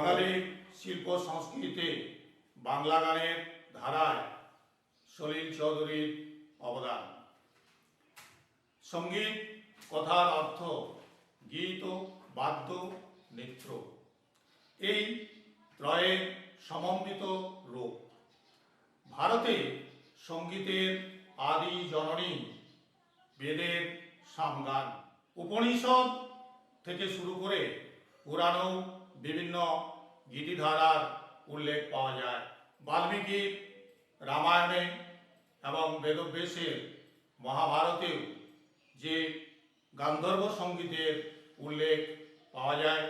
বাঙালির শিল্প সংস্কৃতিতে বাংলা গানের ধারায় সলিল চৌধুরীর অবদান। সঙ্গীত কথার অর্থ গীত ও বাদ্য নৃত্য, এই ত্রয়ের সমন্বিত রূপ। ভারতে সঙ্গীতের আদি জননী বেদের সামগান, উপনিষদ থেকে শুরু করে পুরাণেও বিভিন্ন গীতিধারার উল্লেখ পাওয়া যায়। বাল্মীকির রামায়ণে এবং বেদব্যাসের মহাভারতেও যে গান্ধর্ব সঙ্গীতের উল্লেখ পাওয়া যায়।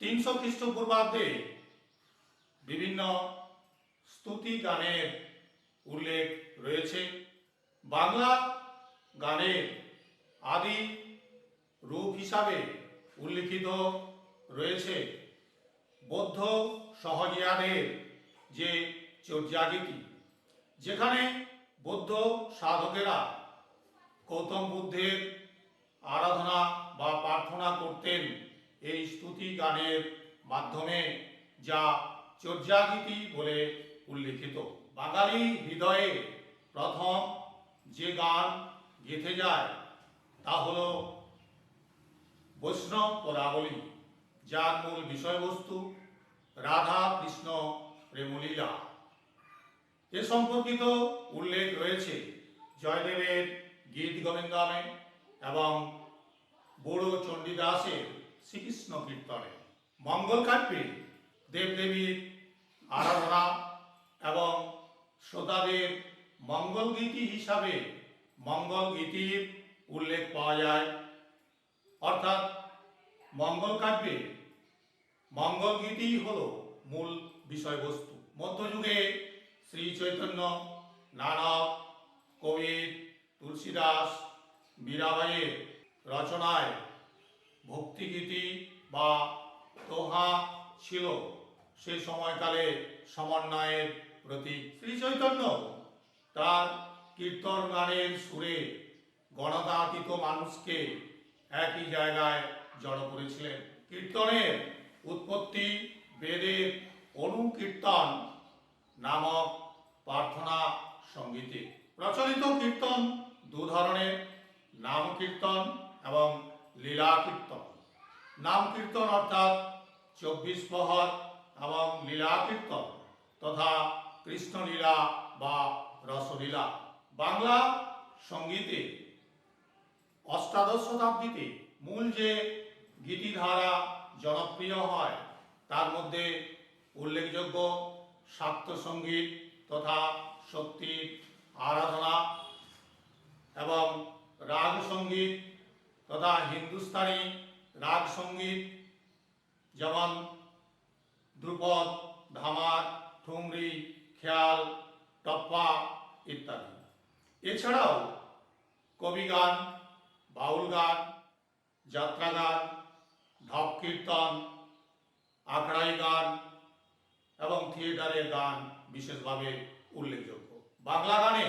300 খ্রিস্টপূর্বাব্দে বিভিন্ন স্তুতি গানের উল্লেখ রয়েছে। বাংলা গানের আদি রূপ হিসাবে উল্লিখিত রয়েছে বৌদ্ধ সহজিয়াদের যে চর্যাগীতি, যেখানে বৌদ্ধ সাধকেরা গৌতম বুদ্ধের আরাধনা বা প্রার্থনা করতেন এই স্তুতি গানের মাধ্যমে, যা চর্যাগীতি বলে উল্লিখিত। বাঙালি হৃদয়ে প্রথম যে গান গেঁথে যায় তা হল বৈষ্ণব পদাবলী, যার মূল বিষয়বস্তু রাধা কৃষ্ণ প্রেমলীলা। এ সম্পর্কিত উল্লেখ রয়েছে জয়দেবের গীত গোবিন্দমে এবং বড়ো চণ্ডীদাসের শ্রীকৃষ্ণ কীর্তনে। মঙ্গল কাব্যে দেবদেবীর আরাধনা এবং শ্রোতাদের মঙ্গল গীতি হিসাবে মঙ্গল গীতির উল্লেখ পাওয়া যায়। অর্থাৎ মঙ্গল কাব্যে মঙ্গল গীতি হল মূল বিষয়বস্তু। মধ্যযুগে শ্রী চৈতন্য, নানক, কবির, তুলসীদাস, মীরাবাইয়ের রচনায় ভক্তিগীতি বা দোহা ছিল সে সময়কালে সমন্বয়ের প্রতীক। শ্রী চৈতন্য তার কীর্তন গানের সুরে গণতান্ত্রিক মানুষকে একই জায়গায় জড়ো করেছিলেন। কীর্তনের উৎপত্তি বেদের অনুকীর্তন নামক প্রার্থনা সঙ্গীতে। প্রচলিত কীর্তন দু ধরনের, নাম কীর্তন এবং লীলা কীর্তন। নাম কীর্তন অর্থাৎ 24 প্রহর এবং লীলা কীর্তন তথা কৃষ্ণলীলা বা রসলীলা। বাংলা সঙ্গীতে অষ্টাদশ শতাব্দীতে মূল যে গীতিধারা জনপ্রিয় হয় তার মধ্যে উল্লেখযোগ্য শাক্ত সঙ্গীত তথা শক্তির আরাধনা এবং রাগ সঙ্গীত তথা হিন্দুস্তানি রাগ সঙ্গীত, যেমন ধ্রুপদ, ধামার, ঠুমরি, খেয়াল, টপ্পা ইত্যাদি। এছাড়াও কবি গান, বাউল গান, যাত্রা গান, ঢপ কীর্তন, আখড়াই গান এবং থিয়েটারের গান বিশেষভাবে উল্লেখযোগ্য। বাংলা গানে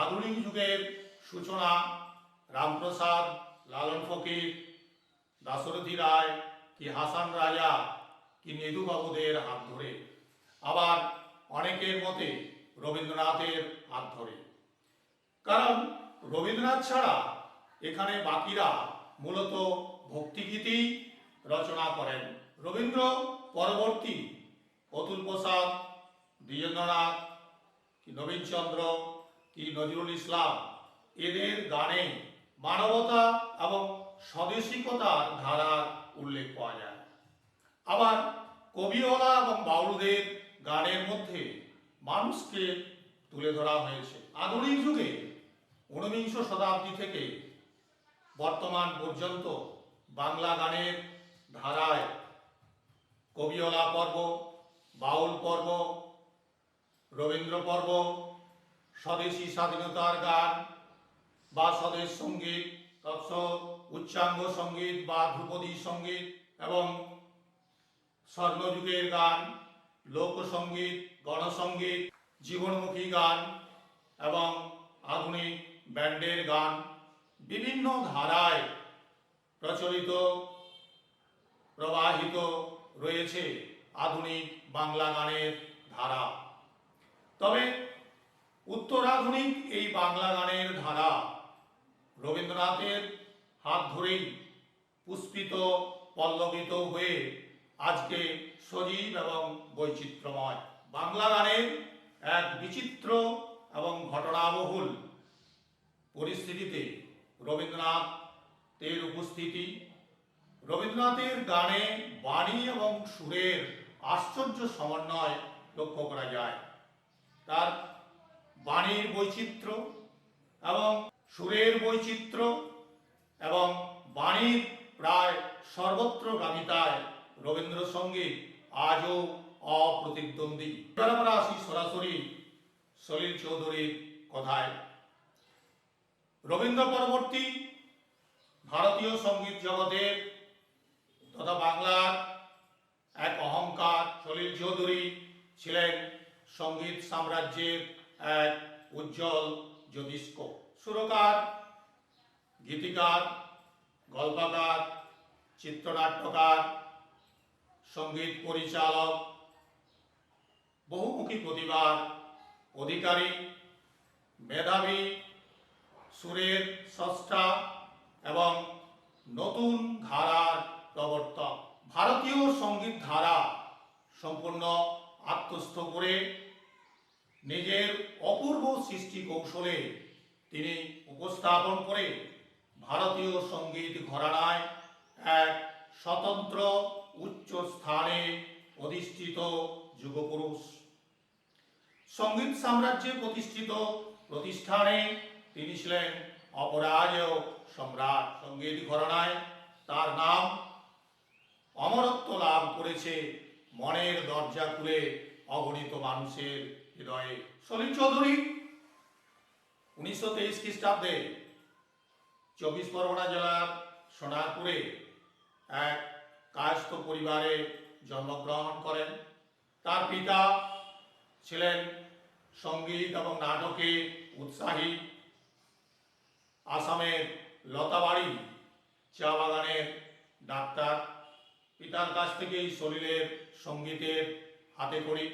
আধুনিক যুগের সূচনা রামপ্রসাদ, লালন ফকির, দাশরথী রায় কি হাসান রাজা কি নেদুবাবুদের হাত ধরে, আবার অনেকের মতে রবীন্দ্রনাথের হাত ধরে। কারণ রবীন্দ্রনাথ ছাড়া এখানে বাকিরা মূলত ভক্তিগীতি রচনা করেন। রবীন্দ্র পরবর্তী অতুল প্রসাদ, দ্বিজেন্দ্রনাথ কি নবীনচন্দ্র কি নজরুল ইসলাম, এদের গানে মানবতা এবং স্বদেশিকতার ধারার উল্লেখ পাওয়া যায়। আবার কবিওয়ালা এবং বাউলদের গানের মধ্যে মানুষকে তুলে ধরা হয়েছে। আধুনিক যুগে 19 শতাব্দী থেকে বর্তমান পর্যন্ত বাংলা গানের ধারায় কবিওয়ালা পর্ব, বাউল পর্ব, রবীন্দ্র পর্ব, স্বদেশী স্বাধীনতার গান বা স্বদেশ সঙ্গীত, উচ্চাঙ্গ সঙ্গীত বা ধ্রুপদী সঙ্গীত এবং স্বর্ণযুগের গান, লোকসঙ্গীত, গণসঙ্গীত, জীবনমুখী গান এবং আধুনিক ব্যান্ডের গান বিভিন্ন ধারায় প্রচলিত, প্রবাহিত রয়েছে আধুনিক বাংলা গানের ধারা। তবে উত্তরাধুনিক এই বাংলা গানের ধারা রবীন্দ্রনাথের হাত ধরেই পুষ্পিত পল্লবিত হয়ে আজকে সজীব এবং বৈচিত্র্যময়। বাংলা গানের এক বিচিত্র এবং ঘটনাবহুল পরিস্থিতিতে রবীন্দ্রনাথের উপস্থিতি, রবীন্দ্রনাথের গানে বাণী এবং সুরের আশ্চর্য সমন্বয় লক্ষ্য করা যায়। তার বাণীর বৈচিত্র্য এবং সুরের বৈচিত্র্য এবং বাণীর প্রায় সর্বত্রগামিতায় রবীন্দ্রসঙ্গীত আজও অপ্রতিদ্বন্দ্বী। এবার আমরা আসি সরাসরি সলিল চৌধুরীর কথায়। রবীন্দ্র পরবর্তী ভারতীয় সঙ্গীত জগতের তথা বাংলার এক অহংকার সলিল চৌধুরী ছিলেন সঙ্গীত সাম্রাজ্যের এক উজ্জ্বল জ্যোতিষ্ক। সুরকার, গীতিকার, গল্পকার, চিত্রনাট্যকার, সঙ্গীত পরিচালক, বহুমুখী প্রতিভার অধিকারী, মেধাবী, সুরের স্রষ্টা এবং নতুন ধারার প্রবর্তক। ভারতীয় সঙ্গীত ধারা সম্পূর্ণ আত্মস্থ করে নিজের অপূর্ব সৃষ্টি কৌশলে তিনি উপস্থাপন করে ভারতীয় সঙ্গীত ঘরানায় এক স্বতন্ত্র উচ্চ স্থানে অধিষ্ঠিত যুগপুরুষ। সঙ্গীত সাম্রাজ্যে প্রতিষ্ঠিত প্রতিষ্ঠানে তিনি ছিলেন অপরাজেয় সম্রাট। সঙ্গীত ঘরানায় তার নাম অমরত্ব লাভ করেছে মনের দরজা খুলে অগণিত মানুষের হৃদয়ে। সলিল চৌধুরী 1923 খ্রিস্টাব্দে 24 পরগনা জেলার সোনারপুরে এক কায়স্থ পরিবারে জন্মগ্রহণ করেন। তার পিতা ছিলেন সঙ্গীত এবং নাটকে উৎসাহী। আসামের লতাবাড়ি চা বাগানের ডাক্তার। পিতার কাছ থেকেই সলিলের সঙ্গীতের হাতে খড়ি।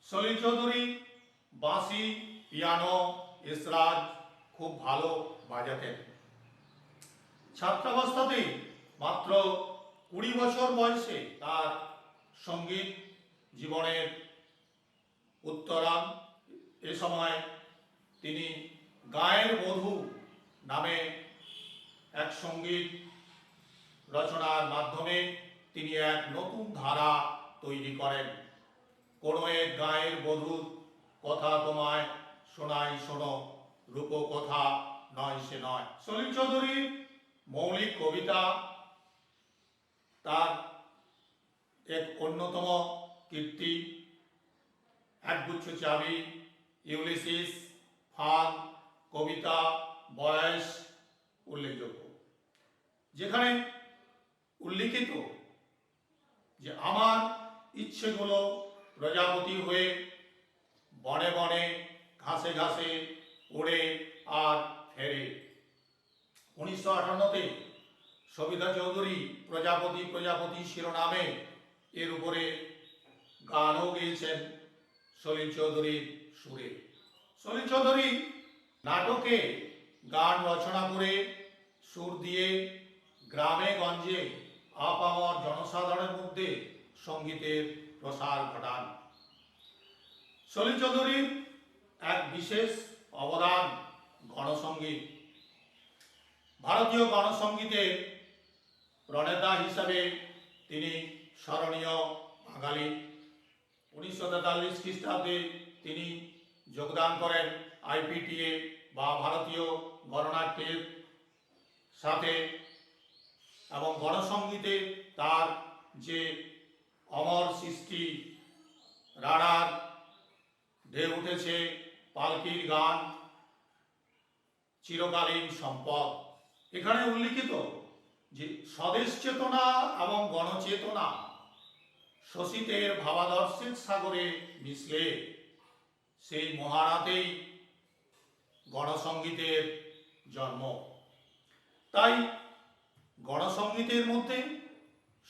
সলিল চৌধুরী বাঁশি, পিয়ানো, এসরাজ খুব ভালো বাজাতেন। ছাত্রাবস্থাতেই মাত্র 20 বছর বয়সে তার সঙ্গীত জীবনের উত্তরাণ। এ সময় তিনি গায়ের বধূ নামে এক সঙ্গীত রচনার মাধ্যমে তিনি এক নতুন ধারা তৈরি করেন। কোনো এক গায়ের বধূর কথা তোমায় শোনাই শোনো, রূপ কথা নয় সে নয়। সলিল চৌধুরীর মৌলিক কবিতা তার এক অন্যতম কীর্তি। একগুচ্ছ চাবি, ইউলিসিস, ফান, কবিতা, বয়স উল্লেখযোগ্য, যেখানে উল্লিখিত যে আমার ইচ্ছেগুলো প্রজাপতি হয়ে বনে বনে ঘাসে ঘাসে ওড়ে আর ফেরে। 1958-তে সবিতা চৌধুরী প্রজাপতি প্রজাপতি শিরোনামে এর উপরে গানও গেয়েছেন সলিল চৌধুরীর সুরে। সলিল চৌধুরী নাটকে গান রচনা করে সুর দিয়ে গ্রামে গঞ্জে আপামর জনসাধারণের মধ্যে সঙ্গীতের প্রসার ঘটান। সলিল চৌধুরীর এক বিশেষ অবদান গণসঙ্গীত। ভারতীয় গণসঙ্গীতের প্রণেতা হিসাবে তিনি স্মরণীয় বাঙালি। 1943 খ্রিস্টাব্দে তিনি যোগদান করেন আইপিটিএ বা ভারতীয় গণনাট্যের সাথে এবং গণসঙ্গীতে তার যে অমর সৃষ্টি, রাড়ার ঢেউ উঠেছে, পালকির গান চিরকালীন সম্পদ। এখানে উল্লিখিত যে স্বদেশ চেতনা এবং গণচেতনা শোষিতের ভাবাদর্শের সাগরে মিশলে সেই মহারাতেই গণসঙ্গীতের জন্ম। তাই গণসঙ্গীতের মধ্যে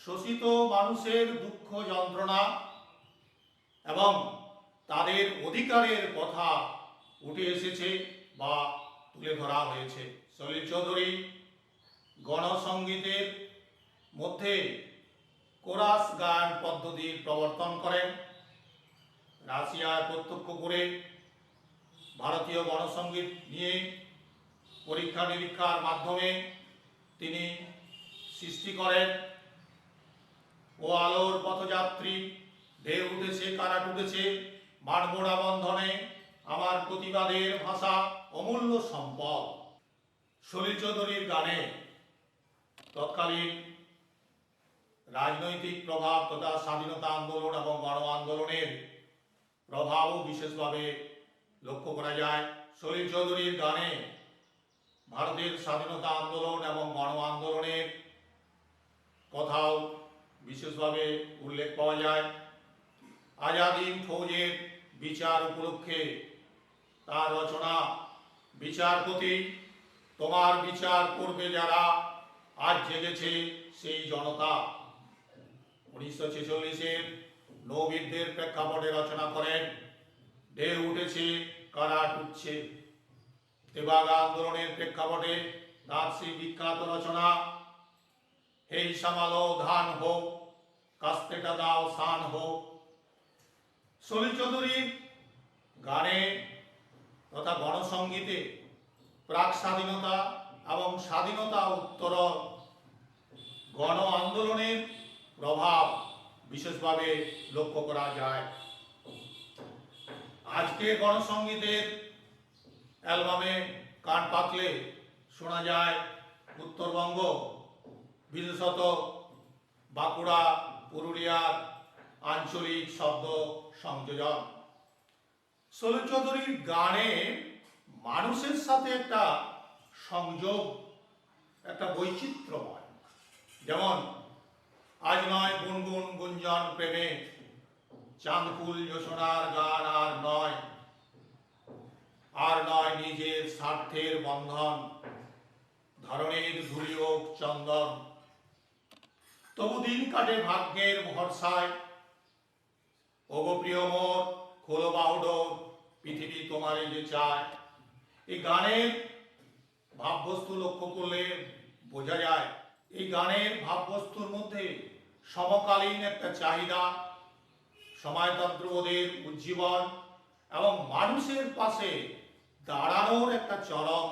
শোষিত মানুষের দুঃখ যন্ত্রণা এবং তাদের অধিকারের কথা উঠে এসেছে বা তুলে ধরা হয়েছে। সলিল চৌধুরী গণসঙ্গীতের মধ্যে কোরাস গান পদ্ধতির প্রবর্তন করেন। রাশিয়ায় প্রত্যক্ষ করে ভারতীয় গণসঙ্গীত নিয়ে পরীক্ষা নিরীক্ষার মাধ্যমে তিনি সৃষ্টি করেন। ও আলোর পথযাত্রী, ঢেউ উঠেছে কারাট উঠেছে, মাঠবোড়া বন্ধনে আমার প্রতিবাদের ভাষা অমূল্য সম্পদ। সলিল চৌধুরীর গানে তৎকালীন রাজনৈতিক প্রভাব তথা স্বাধীনতা আন্দোলন এবং গণ আন্দোলনের প্রভাবও বিশেষভাবে লক্ষ্য করা যায়। সলিল চৌধুরীর গানে ভারতের স্বাধীনতা আন্দোলন এবং গণ আন্দোলনের কথাও বিশেষভাবে উল্লেখ পাওয়া যায়। আজাদিন ফৌজের বিচার উপলক্ষে তার রচনা বিচারপতি তোমার বিচার করবে যারা, আজ জেগেছে সেই জনতা। 1946-এর নৌবিদ্যের প্রেক্ষাপটে রচনা করেন ঢেউ উঠেছে কারাট উঠছে। তেভাগা আন্দোলনের প্রেক্ষাপটে তার সেই বিখ্যাত রচনা হেই সামালো ধান হোক কাস্তেটা দাও সান হোক। সলিল চৌধুরীর গানে তথা গণসঙ্গীতে প্রাক স্বাধীনতা এবং স্বাধীনতা উত্তর গণ আন্দোলনের প্রভাব বিশেষভাবে লক্ষ্য করা যায়। আজকে গণসঙ্গীতের অ্যালবামে কান পাতলে শোনা যায় উত্তরবঙ্গ, বিশেষত বাঁকুড়া, পুরুলিয়ার আঞ্চলিক শব্দ সংযোজন। সলিল চৌধুরীর গানে মানুষের সাথে একটা সংযোগ, একটা বৈচিত্র্যময়। যেমন আজ নয় গুনগুন গুঞ্জন প্রেমে, চাঁদফুল জোছনার গান আর নয় নিজের স্বার্থের বন্ধন, ধরনের ধুলি হোক চন্দন, তবু দিন কাটে ভাগ্যের ভরসায়, ওগো প্রিয় মোর খোলো বাহুডোর, পৃথিবী তোমারে যে চায়। এই গানের ভাববস্তু লক্ষ্য করলে বোঝা যায় এই গানের ভাববস্তুর মধ্যে সমকালীন একটা চাহিদা, সমাজতন্ত্রবোধের উজ্জীবন এবং মানুষের পাশে দাঁড়ানোর একটা চরম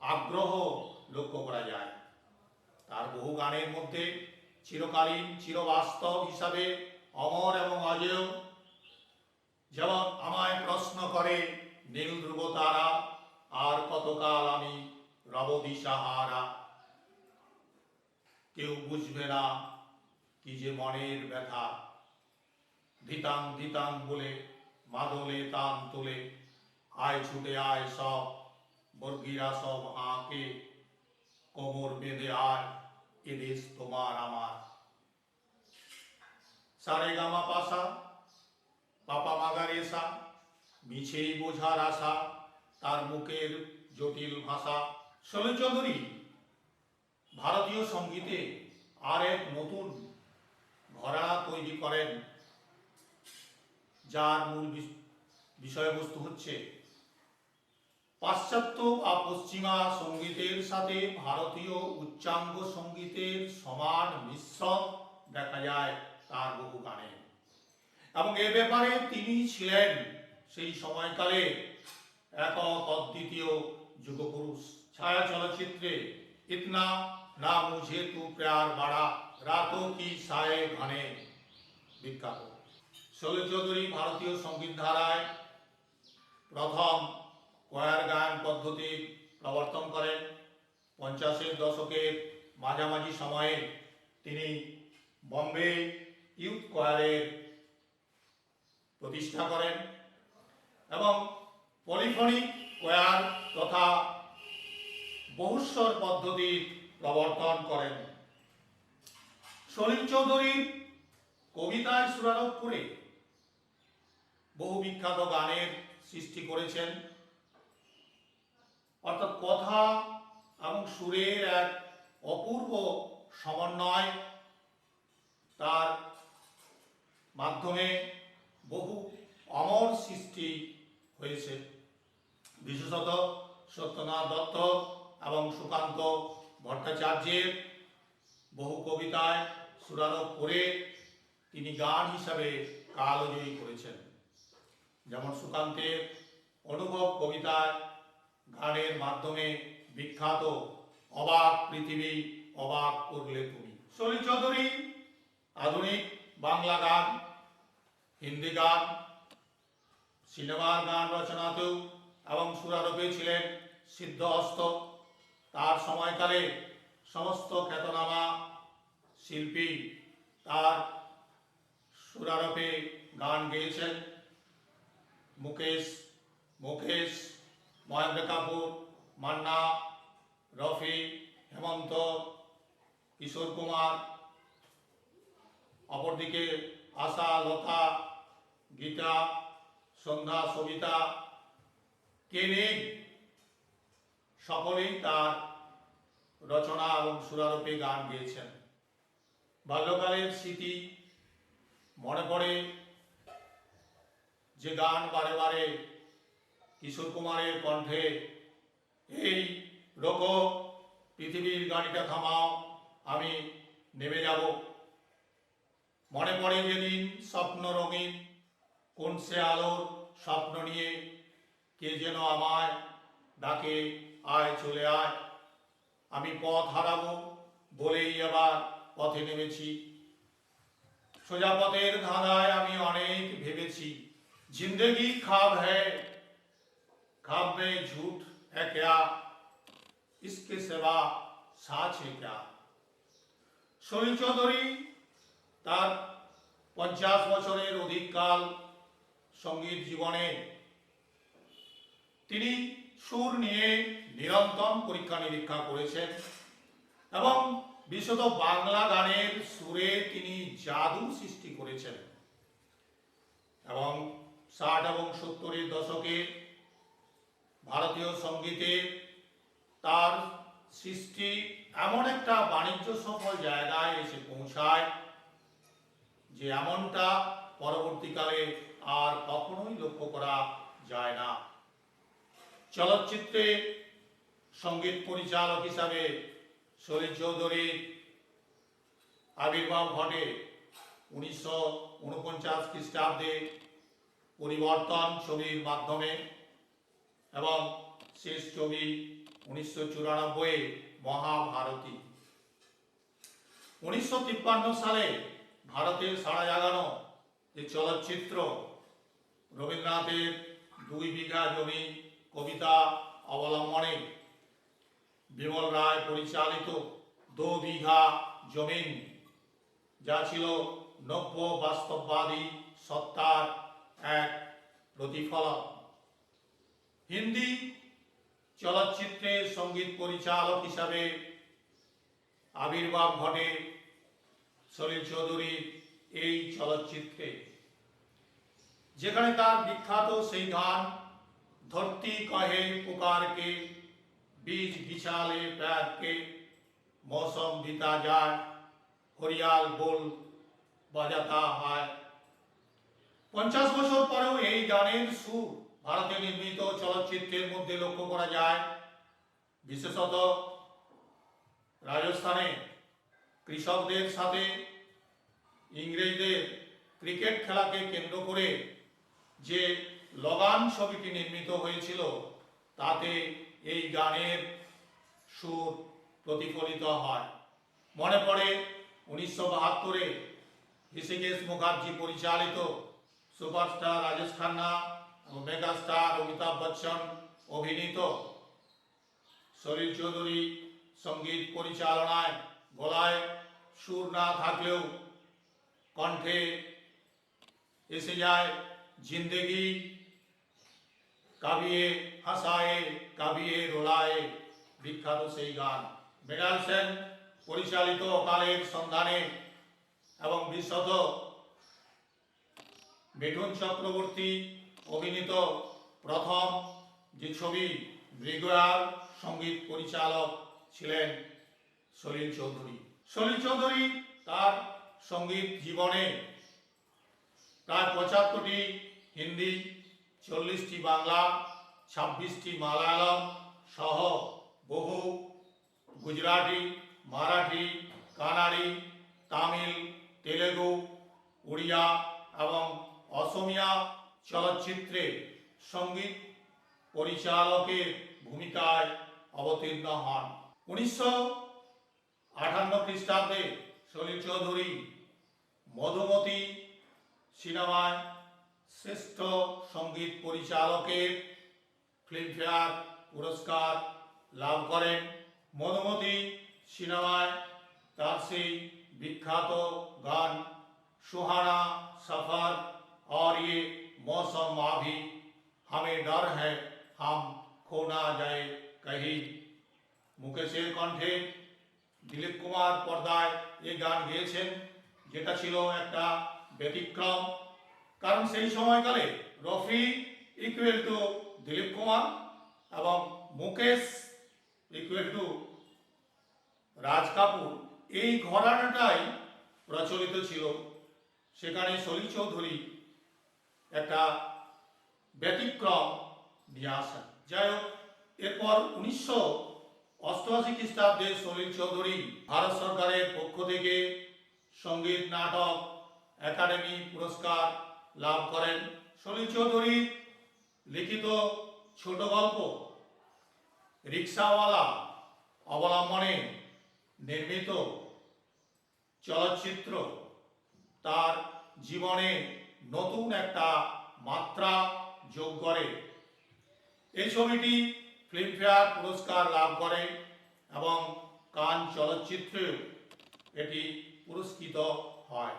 আগ্রহ লক্ষ্য করা যায়। তার বহু গানের মধ্যে চিরকালীন চিরবাস্তব হিসাবে অমর এবং অজেয়, যেমন আমায় প্রশ্ন করে নীল ধ্রুব তারা, আর কতকাল আমি রব দিশাহারা, কেউ বুঝবে না কি যে মনের ব্যথা, ধিতাং ধিতাং বলে মাদলে তান তোলে, আয় ছুটে আয় সব বর্গীরা সব আঁকে, কোমর বেঁধে আয় এদেশ তোমার আমার। সারে গামা পাশা পাপা মাগারেসা, মিছেই বোঝার আশা তার মুখের জটিল ভাষা। সলিল চৌধুরী ভারতীয় সঙ্গীতে আর এক নতুন ঘরানা তৈরি করেন, যার মূল বিষয়বস্তু হচ্ছে পাশ্চাত্য বা পশ্চিমা সঙ্গীতের সাথে ভারতীয় উচ্চাঙ্গ সঙ্গীতের সমান মিশ্রণ দেখা যায় তার বহু গানে। এবং এ ব্যাপারে তিনি ছিলেন সেই সময়কালে একক অদ্বিতীয় যুগপুরুষ। ছায়া চলচ্চিত্রে ইতনা না মুঝে তু প্যার বাড়া, রাতোं की साए घने বিখ্যাত। সলিল চৌধুরী ভারতীয় সঙ্গীত ধারায় প্রথম কোয়ার গান পদ্ধতির প্রবর্তন করেন। 50-এর দশকের মাঝামাঝি সময়ে তিনি বম্বে ইউথ কোয়ারের প্রতিষ্ঠা করেন এবং পলিফনিক কোয়ার তথা বহুস্বর পদ্ধতির প্রবর্তন করেন। সলিল চৌধুরীর কবিতায় সুরারোপ করে বহু বিখ্যাত গানের সৃষ্টি করেছেন, অর্থাৎ কথা এবং সুরের এক অপূর্ব সমন্বয় তার মাধ্যমে বহু অমর সৃষ্টি হয়েছে। বিশেষত সত্যনাথ দত্ত এবং সুকান্ত ভট্টাচার্যের বহু কবিতায় সুরারোপ করে তিনি গান হিসাবে কালজয়ী করেছেন। যেমন সুকান্তের অনুভব কবিতায় গানের মাধ্যমে বিখ্যাত অবাক পৃথিবী অবাক করলে তুমি। সলিল চৌধুরী আধুনিক বাংলা গান, হিন্দি গান, সিনেমার গান রচনাতেও এবং সুরারোপে ছিলেন সিদ্ধহস্ত। তার সময়কালে সমস্ত খ্যাতনামা শিল্পী তার সুরারোপে গান গেয়েছেন। মুকেশ, মহেন্দ্র কাপুর, মান্না, রফি, হেমন্ত, কিশোর কুমার, অপরদিকে আশা, লতা, গীতা, সন্ধ্যা, সবিতা, কে নেই, সকলেই তার রচনা এবং সুরারোপে গান গেয়েছেন। বাল্যকালের স্মৃতি মনে পড়ে যে গান বারে বারে কিশোর কুমারের কণ্ঠে, এই রোকো পৃথিবীর গাড়িটা থামাও, আমি নেমে যাব। মনে পড়ে যেদিন স্বপ্ন রঙিন, কোন সে আলোর স্বপ্ন নিয়ে কে যেন আমায় ডাকে, আয় চলে আয়। আমি পথ হারাবো বলেই আবার পথে নেমেছি। সোজা পথের ধাঁধায় আমি অনেক ভেবেছি। जिंदगी ख्वाब है, ख्वाब में झूठ है क्या, इसके सिवा साच है क्या। সলিল চৌধুরী তার 50 বছরের অধিক কাল সঙ্গীত জীবনে তিনি সুর নিয়ে নিরন্তর পরীক্ষা নিরীক্ষা করেছেন এবং বিশেষত বাংলা গানের সুরে তিনি জাদু সৃষ্টি করেছেন। এবং 60 এবং 70-এর দশকে ভারতীয় সঙ্গীতে তার সৃষ্টি এমন একটা বাণিজ্য সফল জায়গায় এসে পৌঁছায় যে এমনটা পরবর্তীকালে আর কখনোই লক্ষ্য করা যায় না। চলচ্চিত্রে সঙ্গীত পরিচালক হিসাবে সলিল চৌধুরীর আবির্ভাব ঘটে 1949 খ্রিস্টাব্দে পরিবর্তন ছবির মাধ্যমে এবং শেষ ছবি 1994 মহাভারতী। 1953 সালে ভারতে সাড়া জাগানো যে চলচ্চিত্র রবীন্দ্রনাথের 2 বিঘা জমি কবিতা অবলম্বনে বিমল রায় পরিচালিত 2 বিঘা জমিন, যা ছিল নব্য বাস্তববাদী সত্তার এক প্রতিফলন। হিন্দি চলচ্চিত্রের সঙ্গীত পরিচালক হিসাবে আবির্ভাব ঘটে সলিল চৌধুরীর এই চলচ্চিত্রে, যেখানে তার বিখ্যাত সেই গান ধরती कहे पुकार के, बीज बिछाले पैर के, मौसम बीता जाए, হরিয়াল बोल বাজাতা হয়। 50 বছর পরেও এই গানের সুর ভারতে নির্মিত চলচ্চিত্রের মধ্যে লক্ষ্য করা যায়। বিশেষত রাজস্থানে কৃষকদের সাথে ইংরেজদের ক্রিকেট খেলাকে কেন্দ্র করে যে लगान ছবিটি নির্মিত হয়েছিল তাতে এই গানের সুর প্রতিফলিত হয়। মনে পড়ে 1972-এ ঋষিকেশ মুখার্জি পরিচালিত সুপারস্টার রাজেশ খান্না এবং মেগাস্টার অমিতাভ বচ্চন অভিনীত সলিল চৌধুরী সঙ্গীত পরিচালনায় গলায় সুর না থাকলেও কণ্ঠে এসে যায় जिंदगी কাবিয়ে হাসায়ে কাবিয়ে রোলায়ে বিখ্যাত সেই গান। মৃণাল সেন পরিচালিত অকালের সন্ধানে এবং বিশদ মিঠুন চক্রবর্তী অভিনীত প্রথম যে ছবি মৃগয়ার সঙ্গীত পরিচালক ছিলেন সলিল চৌধুরী। সলিল চৌধুরী তার সঙ্গীত জীবনে প্রায় 75টি হিন্দি, 40টি বাংলা, 26টি মালায়ালম সহ বহু গুজরাটি, মারাঠি, কানাড়ি, তামিল, তেলেগু, উড়িয়া এবং অসমিয়া চলচ্চিত্রে সঙ্গীত পরিচালকের ভূমিকায় অবতীর্ণ হন। 1958 খ্রিস্টাব্দে সলিল চৌধুরী মধুমতি সিনেমায় শ্রেষ্ঠ সঙ্গীত পরিচালকের ফিল্মফেয়ার পুরস্কার লাভ করেন। মধুমতি সিনেমায় তার সেই বিখ্যাত গান সুহানা সফর और ये मौसम आभी हमें डर है हम खो ना जाए कहीं, মুকেশের কণ্ঠে দিলীপ কুমার পর্দায় এই গান গেয়েছেন, যেটা ছিল একটা ব্যতিক্রম। কারণ সেই সময়কালে রফি ইকুয়াল টু দিলীপ কুমার এবং মুকেশ ইকুয়াল টু রাজ কাপুর, এই ঘরানাটাই প্রচলিত ছিল। সেখানে সলিল চৌধুরী একটা ব্যতিক্রম নিয়ে আসেন। যাই হোক, এরপর 1988 খ্রিস্টাব্দে সলিল চৌধুরী ভারত সরকারের পক্ষ থেকে সঙ্গীত নাটক একাডেমি পুরস্কার লাভ করেন। সলিল চৌধুরীর লিখিত ছোট গল্প রিক্সাওয়ালা অবলম্বনে নির্মিত চলচ্চিত্র তার জীবনে নতুন একটা মাত্রা যোগ করে। এই ছবিটি ফিল্মফেয়ার পুরস্কার লাভ করে এবং কান চলচ্চিত্রে এটি পুরস্কৃত হয়।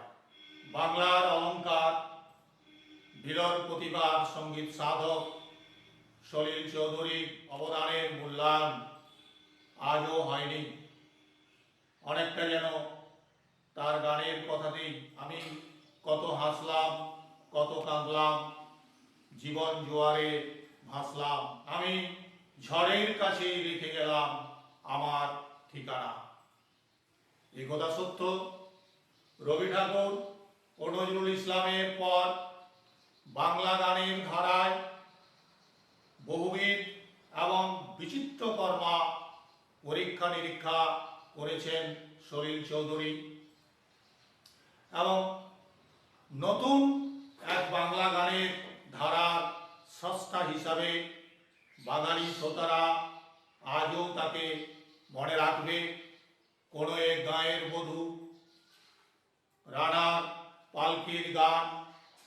বাংলার অলঙ্কার, বিরল প্রতিভার সঙ্গীত সাধক সলিল চৌধুরীর অবদানের মূল্যায়ন আজও হয়নি। অনেকটা যেন তার গানের কথাতেই আমি কত হাসলাম, কত কাঁদলাম, জীবন জোয়ারে ভাসলাম, আমি ঝড়ের কাছে রেখে গেলাম আমার ঠিকানা। এই কথা সত্য। রবি ঠাকুর ও নজরুল ইসলামের পর বাংলা গানের ধারায় বহুবিধ এবং বিচিত্রকর্মা পরীক্ষা নিরীক্ষা করেছেন সলিল চৌধুরী এবং নতুন এক বাংলা গানের ধারার স্রষ্টা হিসাবে বাঙালি শ্রোতারা আজও তাকে মনে রাখবে। কোনো এক গাঁয়ের বধূ, রানার পালকির গান,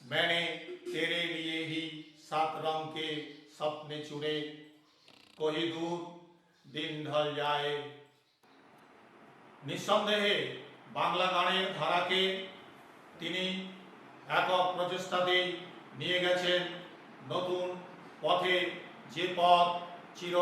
मैंने तेरे लिए ही 7 रंग के सपने चुने, कोई दूर दिन ढल जाए। নিঃসন্দেহে বাংলা গানের ধারাকে তিনি একক প্রচেষ্টাতেই নিয়ে গেছেন নতুন পথে, যে পথ চির